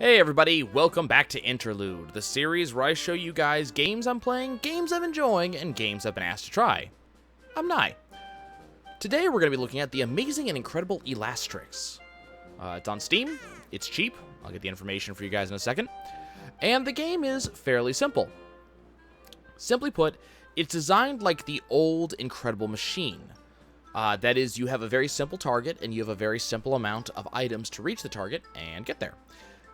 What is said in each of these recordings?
Hey everybody, welcome back to Interlude, the series where I show you guys games I'm playing, games I'm enjoying, and games I've been asked to try. I'm Nye. Today we're going to be looking at the amazing and incredible Elastrix. It's on Steam, it's cheap, I'll get the information for you guys in a second, and the game is fairly simple. Simply put, it's designed like the old Incredible Machine. That is, you have a very simple target, and you have a very simple amount of items to reach the target and get there.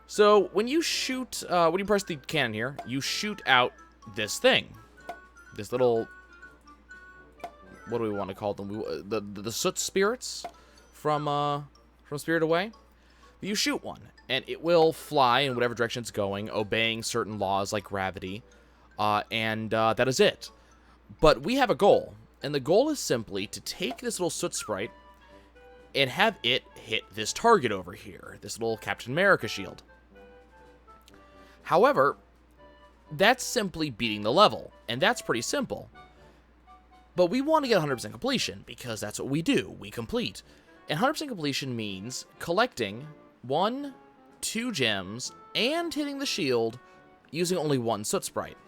So, when you shoot, when you press the cannon here, you shoot out this thing. This little, what do we want to call them? The soot spirits from Spirit Away. You shoot one, and it will fly in whatever direction it's going, obeying certain laws like gravity, and that is it. But we have a goal, and the goal is simply to take this little soot sprite and have it hit this target over here, this little Captain America shield. However, that's simply beating the level, and that's pretty simple. But we want to get 100% completion, because that's what we do, we complete. And 100% completion means collecting 1, 2 gems, and hitting the shield using only one soot sprite.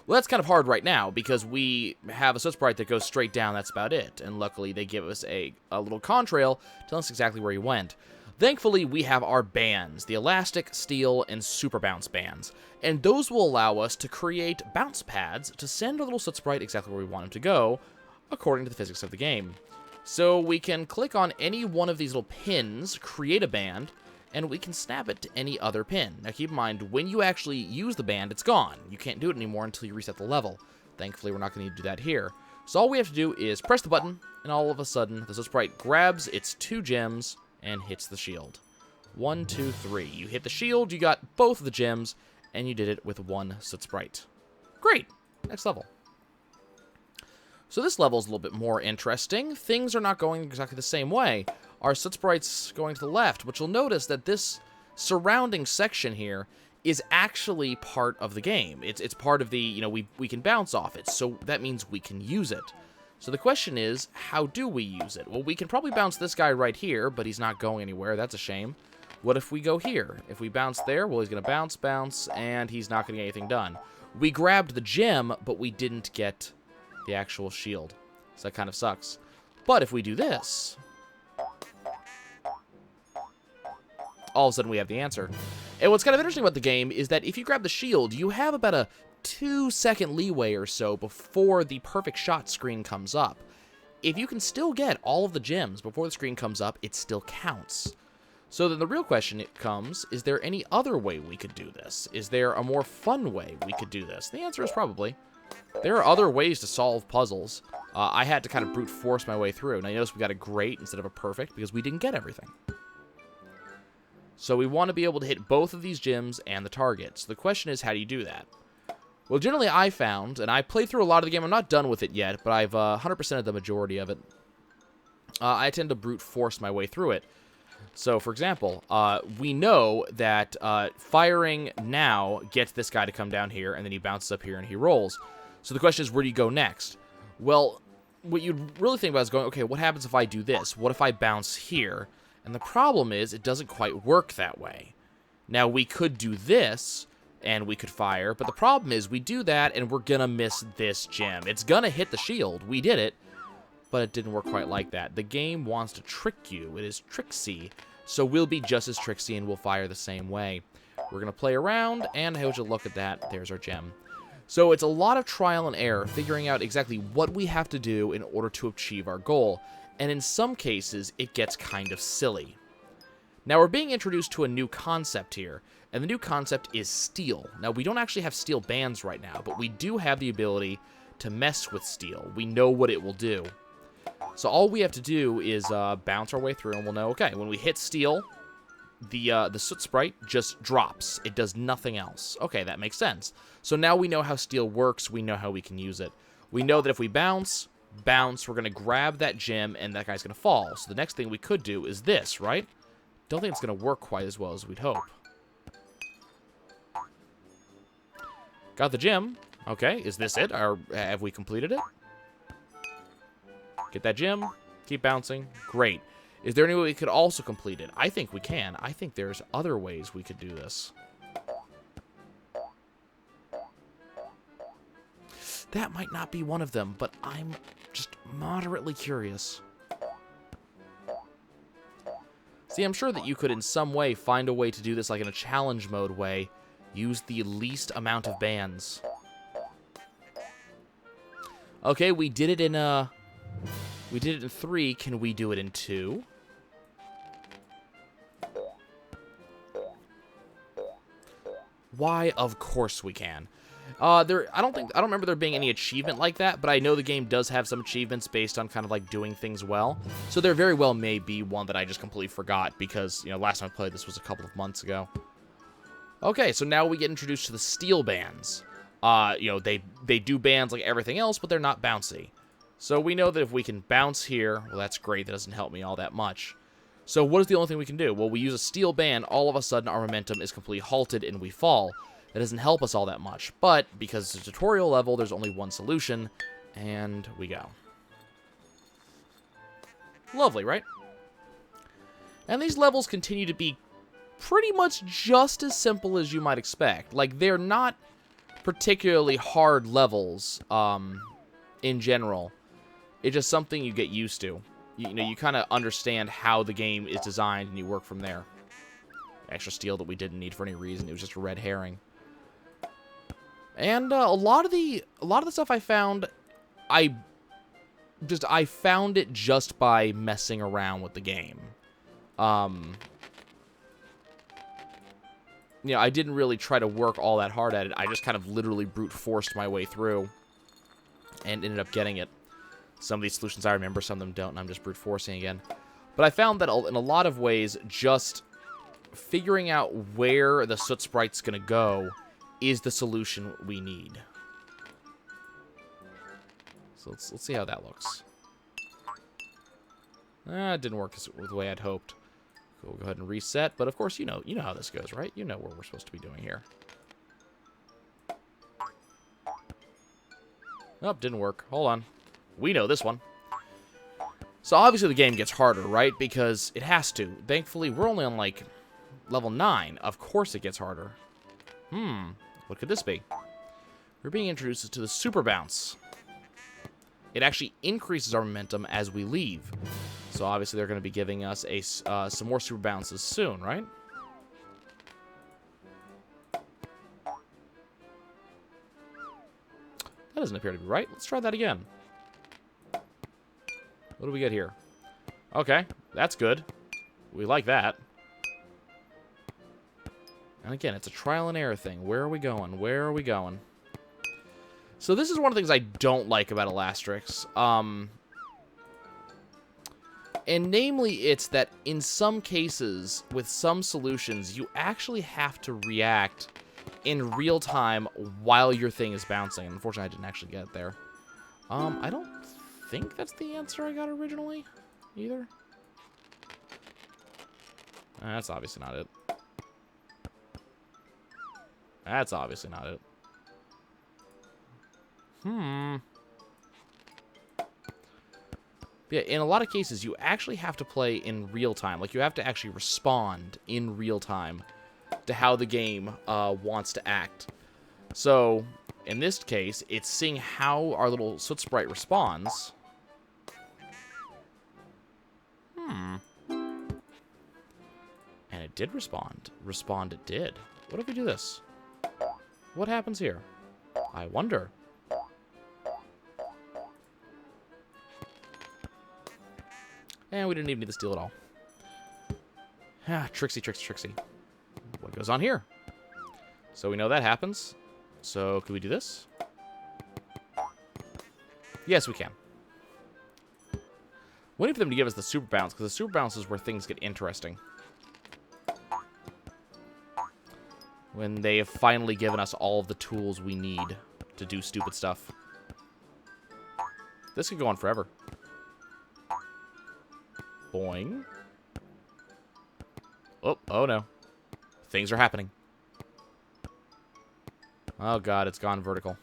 Well, that's kind of hard right now, because we have a soot sprite that goes straight down, that's about it. And luckily, they give us a little contrail telling us exactly where he went. Thankfully, we have our bands, the Elastic, Steel, and Super Bounce bands, and those will allow us to create bounce pads to send our little soot sprite exactly where we want him to go, according to the physics of the game. So we can click on any one of these little pins, create a band, and we can snap it to any other pin. Now keep in mind, when you actually use the band, it's gone. You can't do it anymore until you reset the level. Thankfully, we're not going to need to do that here. So all we have to do is press the button, and all of a sudden, the soot sprite grabs its 2 gems, and hits the shield. 1, 2, 3. You hit the shield, you got both of the gems, and you did it with 1 soot sprite. Great! Next level. So this level is a little bit more interesting. Things are not going exactly the same way. Our soot sprite's going to the left, but you'll notice that this surrounding section here is actually part of the game. It's part of the, we can bounce off it, so that means we can use it. So the question is, how do we use it? Well, we can probably bounce this guy right here, but he's not going anywhere. That's a shame. What if we go here? If we bounce there, well, he's going to bounce, and he's not going to get anything done. We grabbed the gem, but we didn't get the actual shield. So that kind of sucks. But if we do this, all of a sudden we have the answer. And what's kind of interesting about the game is that if you grab the shield, you have about a 2-second leeway or so before the perfect shot screen comes up. If you can still get all of the gems before the screen comes up, it still counts. So then the real question comes, is there any other way we could do this? Is there a more fun way we could do this? The answer is probably. There are other ways to solve puzzles. I had to kind of brute force my way through. Now you notice we got a great instead of a perfect because we didn't get everything. So we want to be able to hit both of these gems and the target. So the question is, how do you do that? Well, generally I found, and I played through a lot of the game, I'm not done with it yet, but I've 100%ed the majority of it. I tend to brute force my way through it. So, for example, we know that firing now gets this guy to come down here, and then he bounces up here and he rolls. So the question is, where do you go next? Well, what you'd really think about is going, okay, what happens if I do this? What if I bounce here? And the problem is, it doesn't quite work that way. Now, we could do this, and we could fire, but the problem is we do that and we're gonna miss this gem. It's gonna hit the shield. We did it, but it didn't work quite like that. The game wants to trick you. It is tricksy, so we'll be just as tricksy and we'll fire the same way. We're gonna play around, and how would you look at that? There's our gem. So it's a lot of trial and error, figuring out exactly what we have to do in order to achieve our goal, and in some cases, it gets kind of silly. Now, we're being introduced to a new concept here, and the new concept is steel. Now, we don't actually have steel bands right now, but we do have the ability to mess with steel. We know what it will do. So all we have to do is bounce our way through, and we'll know, okay, when we hit steel, the soot sprite just drops. It does nothing else. Okay, that makes sense. So now we know how steel works. We know how we can use it. We know that if we bounce, we're going to grab that gem, and that guy's going to fall. So the next thing we could do is this, right? Don't think it's going to work quite as well as we'd hope. Got the gem. Okay, is this it? Or have we completed it? Get that gem. Keep bouncing. Great. Is there any way we could also complete it? I think we can. I think there's other ways we could do this. That might not be one of them, but I'm just moderately curious. See, I'm sure that you could in some way find a way to do this like in a challenge mode way. Use the least amount of bands. Okay, we did it in we did it in 3. Can we do it in 2? Why? Of course we can. I don't remember there being any achievement like that, but I know the game does have some achievements based on kind of like doing things well. So there very well may be one that I just completely forgot because, you know, last time I played this was a couple of months ago. Okay, so now we get introduced to the steel bands. You know, they do bands like everything else, but they're not bouncy. So we know that if we can bounce here, well, that's great. That doesn't help me all that much. So what is the only thing we can do? Well, we use a steel band. All of a sudden, our momentum is completely halted and we fall. That doesn't help us all that much. But because it's a tutorial level, there's only one solution, and we go. Lovely, right? And these levels continue to be pretty much just as simple as you might expect. Like, they're not particularly hard levels in general. It's just something you get used to. You know, you kind of understand how the game is designed and you work from there. Extra steel that we didn't need for any reason. It was just a red herring. And a lot of the stuff I found, I found it just by messing around with the game. You know, I didn't really try to work all that hard at it. I just kind of literally brute forced my way through and ended up getting it. Some of these solutions I remember, some of them don't, and I'm just brute forcing again. But I found that in a lot of ways, just figuring out where the soot sprite's going to go is the solution we need. So let's see how that looks. It didn't work the way I'd hoped. We'll go ahead and reset, but of course you know how this goes, right? You know what we're supposed to be doing here. Nope, didn't work. Hold on. We know this one. So obviously the game gets harder, right? Because it has to. Thankfully, we're only on like level 9. Of course it gets harder. What could this be? We're being introduced to the super bounce. It actually increases our momentum as we leave. So obviously they're going to be giving us some more super bounces soon, right? That doesn't appear to be right. Let's try that again. What do we get here? Okay, that's good. We like that. And again, it's a trial and error thing. Where are we going? Where are we going? So this is one of the things I don't like about Elastrix. And namely, it's that in some cases, with some solutions, you actually have to react in real time while your thing is bouncing. Unfortunately, I didn't actually get it there. I don't think that's the answer I got originally, either. That's obviously not it. That's obviously not it. Yeah, in a lot of cases, you actually have to play in real time. Like, you have to actually respond in real time to how the game wants to act. So, in this case, it's seeing how our little soot sprite responds. And it did respond. Respond it did. What if we do this? What happens here? I wonder. And we didn't even need the steel at all. Ah, tricksy, tricksy, tricksy. What goes on here? So we know that happens. So could we do this? Yes, we can. Waiting for them to give us the super bounce, because the super bounce is where things get interesting. When they have finally given us all of the tools we need to do stupid stuff. This could go on forever. Boing. Oh no. Things are happening. Oh god, it's gone vertical.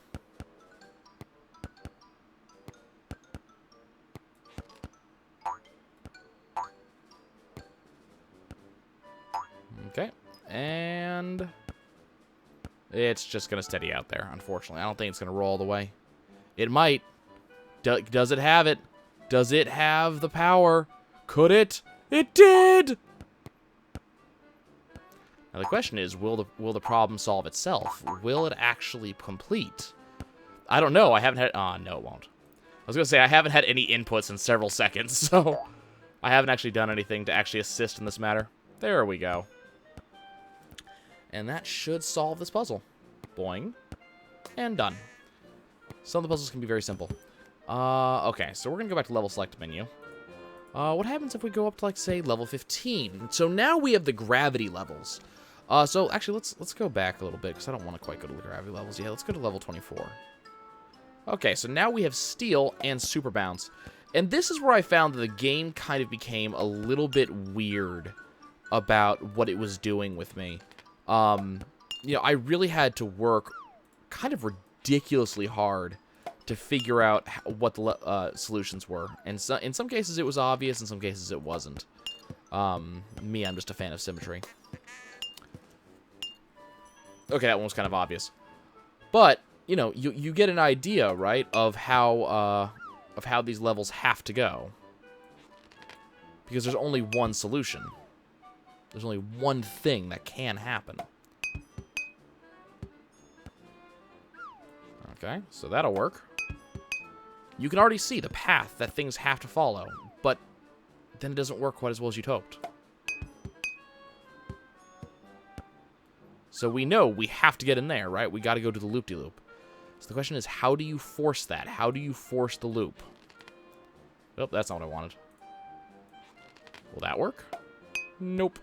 And it's just going to steady out there, unfortunately. I don't think it's going to roll all the way. It might. Does it have it? Does it have the power? Could it? It did! Now the question is, will the problem solve itself? Will it actually complete? I don't know. I haven't had... no, it won't. I was going to say, I haven't had any inputs in several seconds, so I haven't actually done anything to actually assist in this matter. There we go. And that should solve this puzzle. Boing. And done. Some of the puzzles can be very simple. Okay, so we're going to go back to level select menu. What happens if we go up to, like, say, level 15? So now we have the gravity levels. So actually, let's go back a little bit, because I don't want to quite go to the gravity levels yet. Let's go to level 24. Okay, so now we have steel and super bounce. And this is where I found that the game kind of became a little bit weird about what it was doing with me. You know, I really had to work kind of ridiculously hard to figure out what the solutions were. And so, in some cases it was obvious, in some cases it wasn't. Me, I'm just a fan of symmetry. Okay, that one was kind of obvious. But, you know, you get an idea, right, of how these levels have to go. Because there's only one solution. There's only one thing that can happen. Okay, so that'll work. You can already see the path that things have to follow, but then it doesn't work quite as well as you'd hoped. So we know we have to get in there, right? We got to go to the loop-de-loop. So the question is, how do you force that? How do you force the loop? Oh, that's not what I wanted. Will that work? Nope.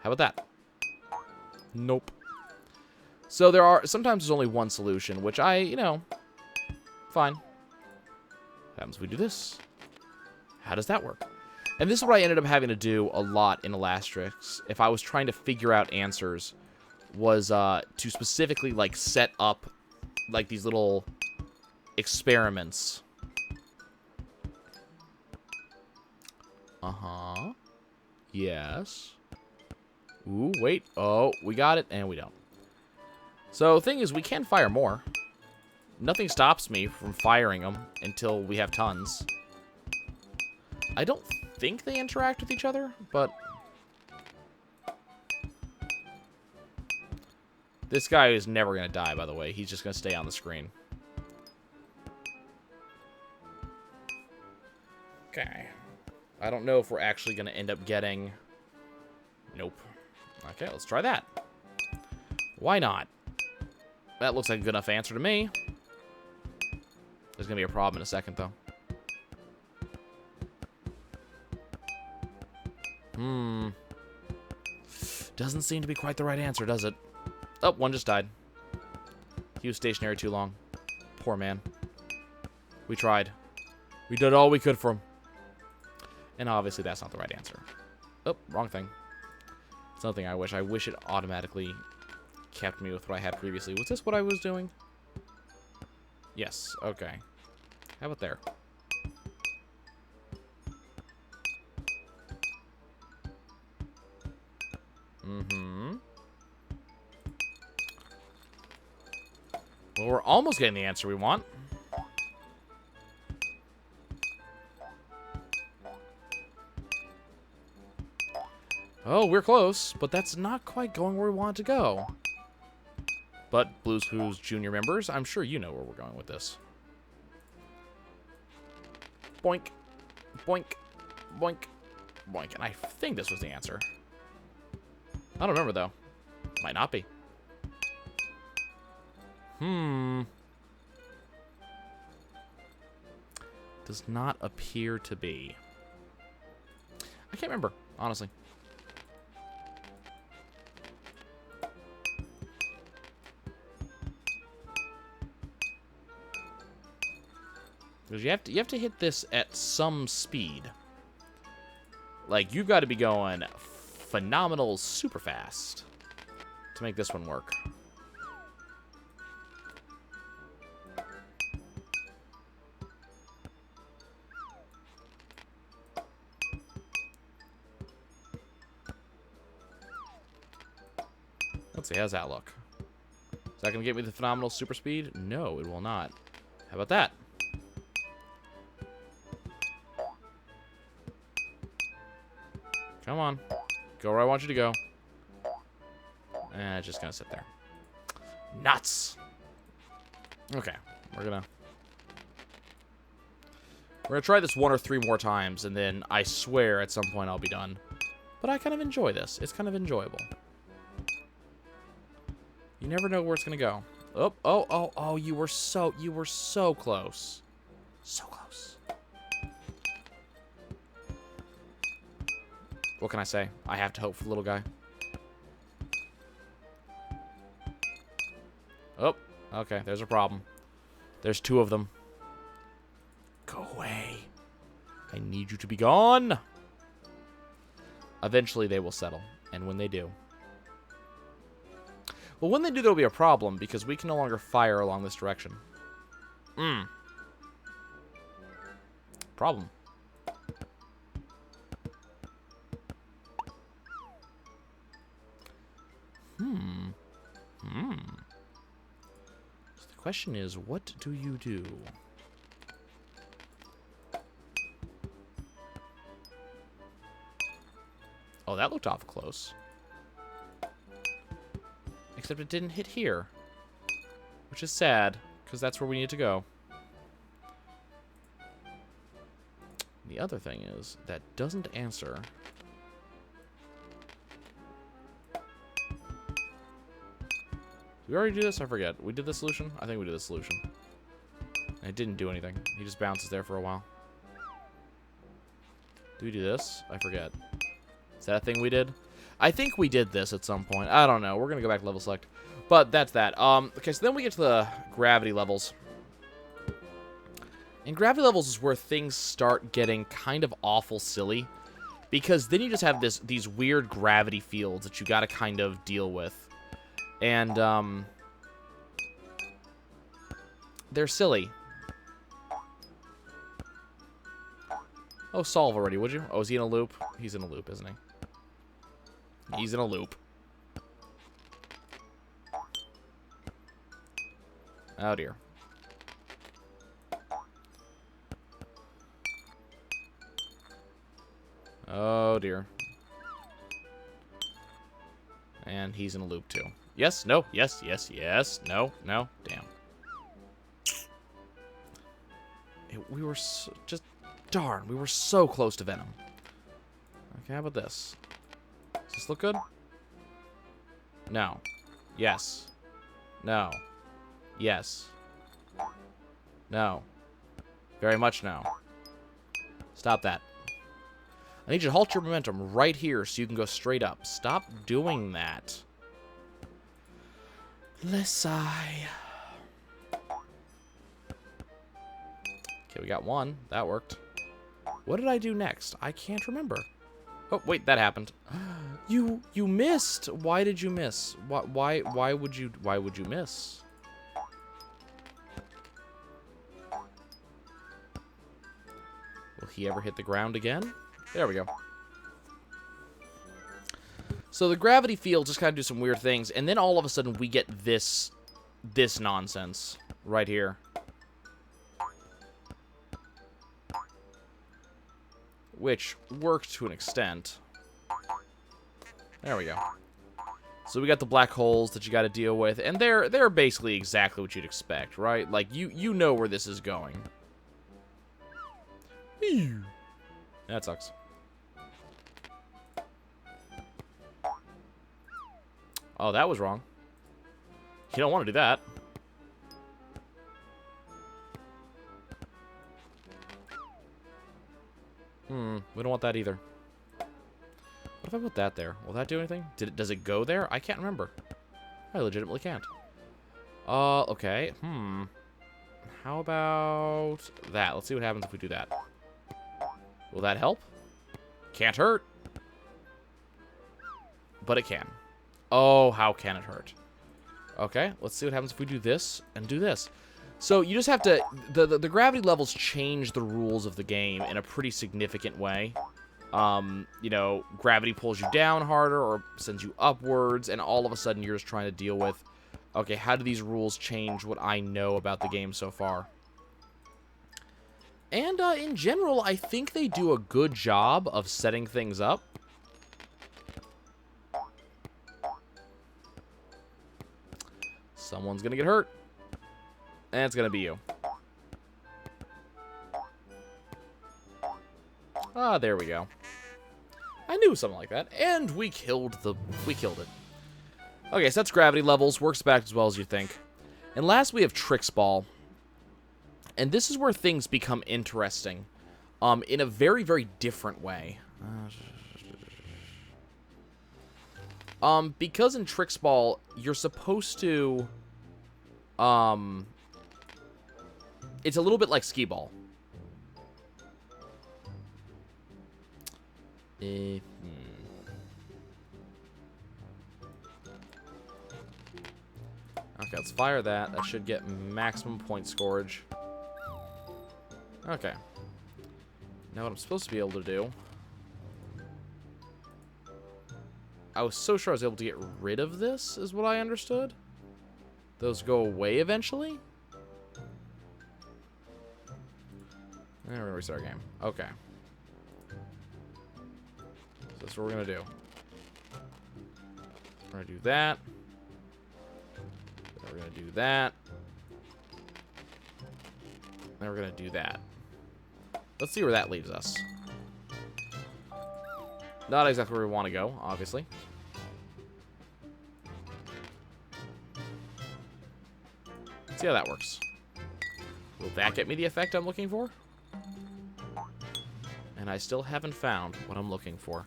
How about that? Nope. So sometimes there's only one solution, which you know, fine. What happens if we do this? How does that work? And this is what I ended up having to do a lot in Elastrix, if I was trying to figure out answers, was to specifically, like, set up, like, these little experiments. Uh-huh. Yes. Ooh, wait. Oh, we got it, and we don't. So, the thing is, we can fire more. Nothing stops me from firing them until we have tons. I don't think they interact with each other, but... This guy is never going to die, by the way. He's just going to stay on the screen. Okay. I don't know if we're actually going to end up getting... Nope. Okay, let's try that. Why not? That looks like a good enough answer to me. There's going to be a problem in a second, though. Doesn't seem to be quite the right answer, does it? Oh, one just died. He was stationary too long. Poor man. We tried. We did all we could for him. And obviously that's not the right answer. Oh, wrong thing. Something I wish. I wish it automatically kept me with what I had previously. Was this what I was doing? Yes. Okay. How about there? Mm-hmm. Well, we're almost getting the answer we want. Oh, we're close, but that's not quite going where we want it to go. But Blue's Clues Junior members, I'm sure you know where we're going with this. Boink, boink, boink, boink. And I think this was the answer. I don't remember, though. Might not be. Does not appear to be. I can't remember, honestly. Because you have to hit this at some speed. Like, you've got to be going phenomenal super fast to make this one work. Let's see, how's that look? Is that going to get me the phenomenal super speed? No, it will not. How about that? Come on. Go where I want you to go. And it's just going to sit there. Nuts! Okay, we're gonna try this 1 or 3 more times, and then I swear at some point I'll be done. But I kind of enjoy this. It's kind of enjoyable. You never know where it's gonna go. Oh, you were so close. So close. What can I say? I have to hope for the little guy. Oh, okay, there's a problem. There's 2 of them. Go away. I need you to be gone. Eventually they will settle, and when they do... Well, when they do, there'll be a problem, because we can no longer fire along this direction. Problem. So the question is, what do you do? Oh, that looked awful close. Except it didn't hit here. Which is sad, because that's where we need to go. The other thing is, that doesn't answer... Did we already do this? I forget. We did the solution? I think we did the solution. And it didn't do anything. He just bounces there for a while. Do we do this? I forget. Is that a thing we did? I think we did this at some point. I don't know. We're going to go back to level select. But that's that. Okay, so then we get to the gravity levels. And gravity levels is where things start getting kind of awful silly. Because then you just have these weird gravity fields that you got to kind of deal with. And, they're silly. Oh, solve already, would you? Oh, is he in a loop? He's in a loop, isn't he? He's in a loop. Oh, dear. Oh, dear. And he's in a loop, too. Yes, no, yes, yes, yes, no, no, damn. We were just... Darn, we were so close to Venom. Okay, how about this? Does this look good? No. Yes. No. Yes. No. Very much no. Stop that. I need you to halt your momentum right here so you can go straight up. Stop doing that. Let's sigh. Okay, we got one. That worked. What did I do next? I can't remember. Oh, wait, that happened. You missed. Why did you miss? Why would you miss? Will he ever hit the ground again? There we go. So the gravity field just kind of do some weird things, and then all of a sudden we get this nonsense right here. Which worked to an extent. There we go. So we got the black holes that you got to deal with, and they're basically exactly what you'd expect, right? Like you know where this is going. Ew. That sucks. Oh, that was wrong. You don't want to do that. We don't want that either. What if I put that there? Will that do anything? Does it go there? I can't remember. I legitimately can't. Okay. How about that? Let's see what happens if we do that. Will that help? Can't hurt. But it can. Oh, how can it hurt? Okay, let's see what happens if we do this and do this. So you just have to... The gravity levels change the rules of the game in a pretty significant way. You know, gravity pulls you down harder or sends you upwards, and all of a sudden you're just trying to deal with, okay, how do these rules change what I know about the game so far? And in general, I think they do a good job of setting things up. Someone's gonna get hurt. And it's gonna be you. Ah, there we go. I knew something like that. And we killed it. Okay, so that's gravity levels. Works back as well as you think. And last we have Tricks Ball. And this is where things become interesting. In a very, very different way. Because in Tricks Ball, you're supposed to... it's a little bit like Skee Ball. Okay, let's fire that. That should get maximum point scorage. Okay. Now what I'm supposed to be able to do... I was so sure I was able to get rid of this, is what I understood. Those go away eventually? And we're gonna restart our game. Okay. So that's what we're gonna do. We're gonna do that. Then we're gonna do that. Then we're gonna do that. Let's see where that leaves us. Not exactly where we want to go, obviously. Let's see how that works. Will that get me the effect I'm looking for? And I still haven't found what I'm looking for.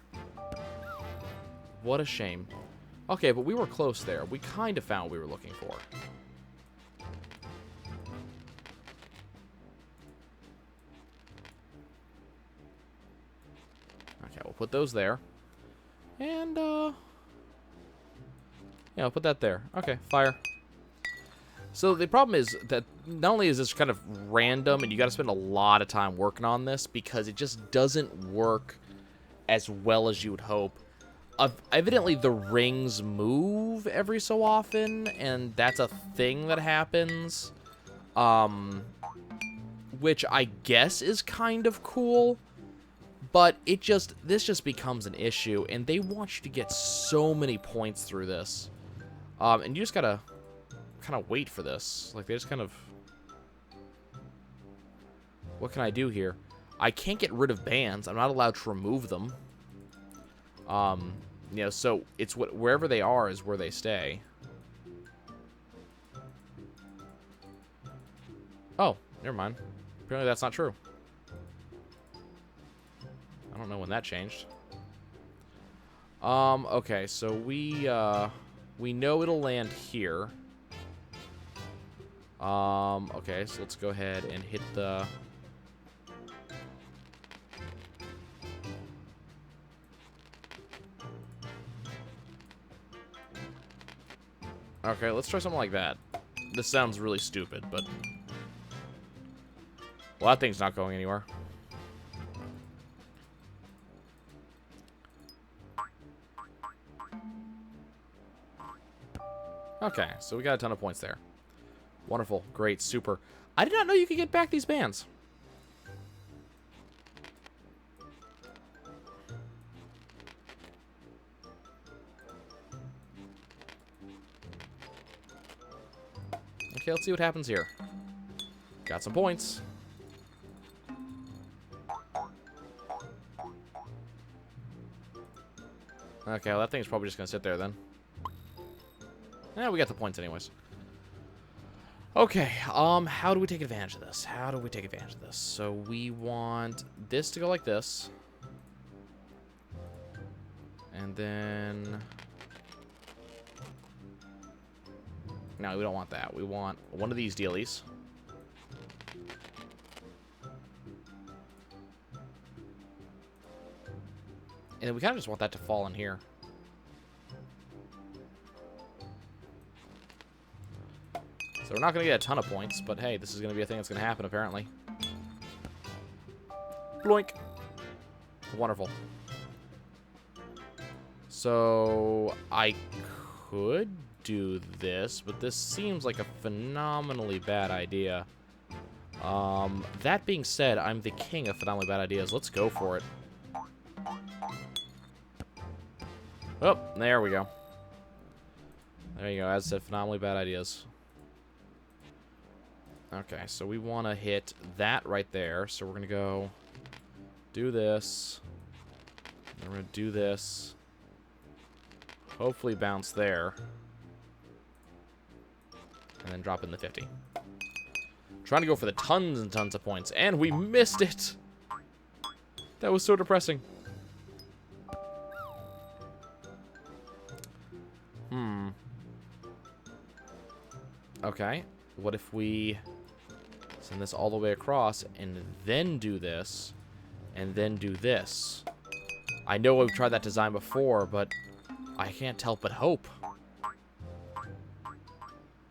What a shame. Okay, but we were close there. We kind of found what we were looking for. Okay, we'll put those there. And, yeah, I'll put that there. Okay, fire. So the problem is that not only is this kind of random, and you got to spend a lot of time working on this because it just doesn't work as well as you would hope. Evidently, the rings move every so often, and that's a thing that happens, which I guess is kind of cool. But this just becomes an issue, and they want you to get so many points through this, and you just gotta kind of wait for this. Like, they just kind of... What can I do here? I can't get rid of bands. I'm not allowed to remove them. You know, so it's wherever they are is where they stay. Oh, never mind. Apparently that's not true. I don't know when that changed. Okay, so we know it'll land here. Okay, so let's go ahead and hit the... Okay, let's try something like that. This sounds really stupid, but... Well, that thing's not going anywhere. Okay, so we got a ton of points there. Wonderful. Great. Super. I did not know you could get back these bands. Okay, let's see what happens here. Got some points. Okay, well, that thing's probably just going to sit there then. Yeah, we got the points anyways. Okay, how do we take advantage of this? How do we take advantage of this? So we want this to go like this. And then... No, we don't want that. We want one of these dealies. And we kind of just want that to fall in here. So we're not going to get a ton of points, but hey, this is going to be a thing that's going to happen, apparently. Bloink. Wonderful. So, I could do this, but this seems like a phenomenally bad idea. That being said, I'm the king of phenomenally bad ideas. Let's go for it. Oh, there we go. There you go. As I said, phenomenally bad ideas. Okay, so we want to hit that right there. So we're going to go do this. Then we're going to do this. Hopefully bounce there. And then drop in the 50. Trying to go for the tons and tons of points. And we missed it! That was so depressing. Okay. What if we send this all the way across and then do this and then do this? I know we've tried that design before, but I can't help but hope.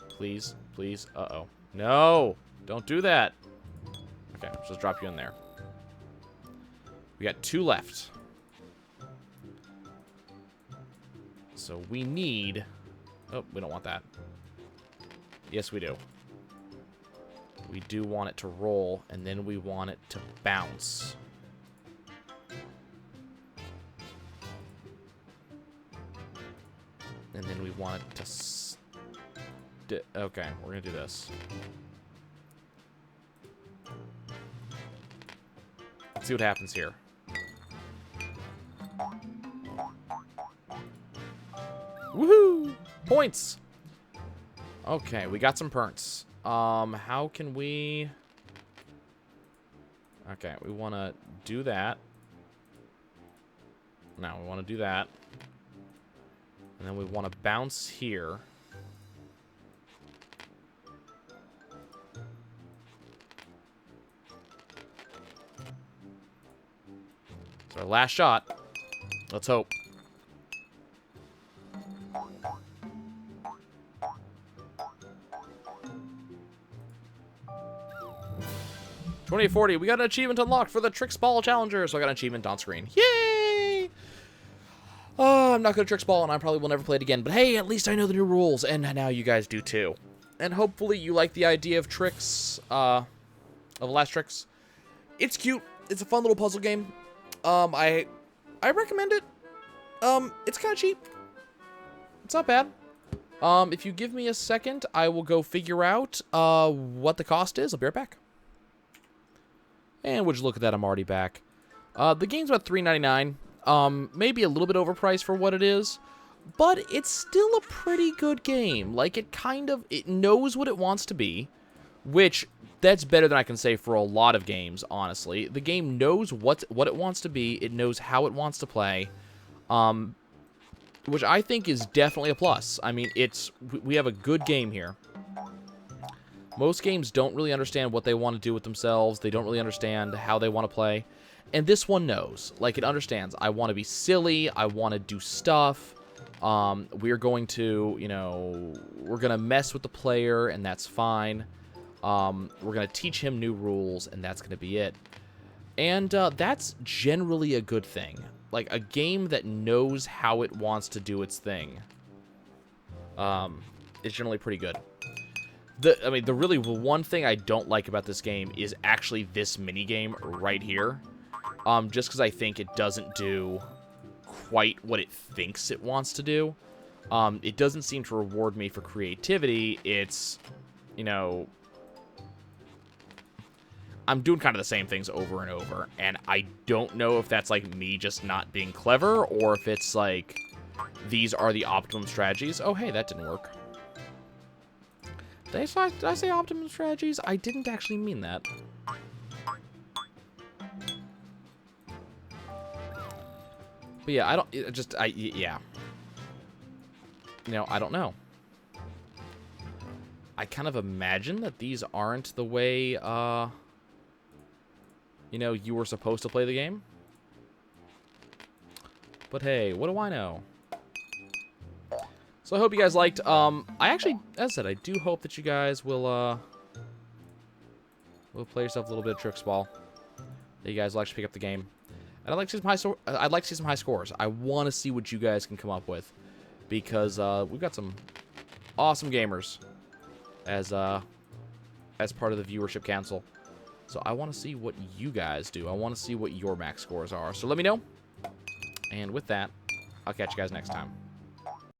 Please, please. Uh-oh. No! Don't do that. Okay, let's just drop you in there. We got 2 left. So we need... Oh, we don't want that. Yes, we do. We do want it to roll, and then we want it to bounce. And then we want it to... Okay, we're going to do this. Let's see what happens here. Woohoo! Points! Okay, we got some perks. How can we... Okay, we want to do that. Now, we want to do that. And then we want to bounce here. It's our last shot. Let's hope. $28.40. We got an achievement unlocked for the Tricks Ball Challenger, so I got an achievement on screen. Yay! Oh, I'm not good at Tricks Ball, and I probably will never play it again. But hey, at least I know the new rules, and now you guys do too. And hopefully you like the idea of Tricks, of Elastrix. It's cute. It's a fun little puzzle game. I recommend it. It's kind of cheap. It's not bad. If you give me a second, I will go figure out what the cost is. I'll be right back. And would you look at that, I'm already back. The game's about $3.99. Maybe a little bit overpriced for what it is, but it's still a pretty good game. Like, it knows what it wants to be, which, that's better than I can say for a lot of games, honestly. The game knows what it wants to be, it knows how it wants to play, which I think is definitely a plus. I mean, we have a good game here. Most games don't really understand what they want to do with themselves. They don't really understand how they want to play. And this one knows. Like, it understands. I want to be silly. I want to do stuff. We're going to, we're going to mess with the player, and that's fine. We're going to teach him new rules, and that's going to be it. And that's generally a good thing. Like, a game that knows how it wants to do its thing is generally pretty good. The one thing I don't like about this game is actually this minigame right here. Just because I think it doesn't do quite what it thinks it wants to do. It doesn't seem to reward me for creativity. It's, I'm doing kind of the same things over and over. And I don't know if that's, like, me just not being clever, or if it's, like, these are the optimum strategies. Oh, hey, that didn't work. Did I say optimum strategies? I didn't actually mean that. But yeah, I don't know. I kind of imagine that these aren't the way, you were supposed to play the game. But hey, what do I know? So I hope you guys liked. I actually, as I said, I do hope that you guys will play yourself a little bit of Tricks Ball. That you guys will actually pick up the game. And I'd like to see some high scores. I want to see what you guys can come up with, because we've got some awesome gamers as part of the viewership council. So I want to see what you guys do. I want to see what your max scores are. So let me know. And with that, I'll catch you guys next time.